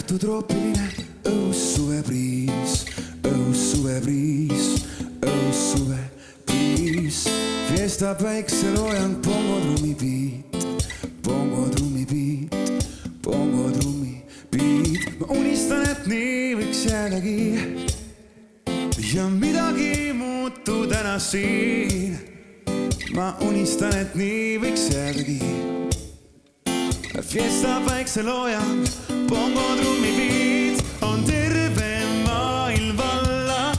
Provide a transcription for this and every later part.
Tartu troopiline õhus suvebriis, õhus suvebriis, õhus suvebriis. Fiestab väikse loojang, bongodrumi beat, bongodrumi beat, bongodrumi beat. Ma unistan, et nii võiks jäädagi ja midagi muutu täna siin. Ma unistan, et nii võiks jäädagi. Fiesta väikse loojang, bongodrumi beat on terve maailm valla,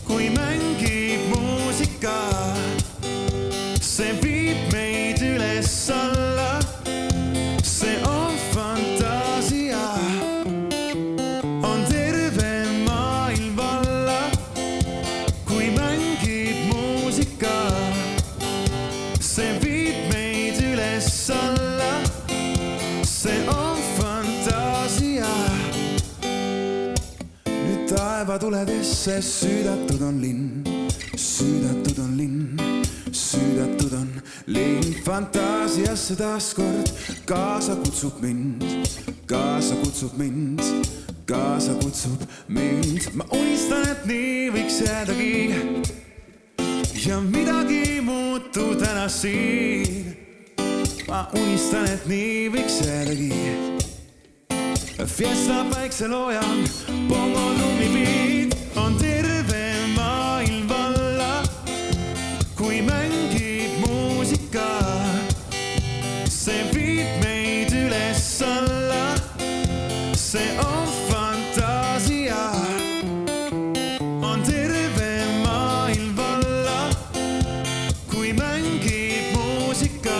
kui mängib muusika. See viib meid üles alla, see on fantaasia. On terve maailm valla, kui mängib muusika. See viib meid üles alla, see on fantaasia. Nüüd taeva tuledesse süüdatud on linn, süüdatud on linn, süüdatud on linn. Fantaasiasse taaskord kaasa kutsub mind, kaasa kutsub mind, kaasa kutsub mind. Ma unistan, et nii võiks jäädagi ja midagi muutu täna siin. Ma unistan, et nii võiks jäädagi. Fiesta väikse loojang, bongodrumi beat on terve maailm valla, kui mängib muusika. See viib meid üles alla, see on fantaasia. On terve maailm valla, kui mängib muusika.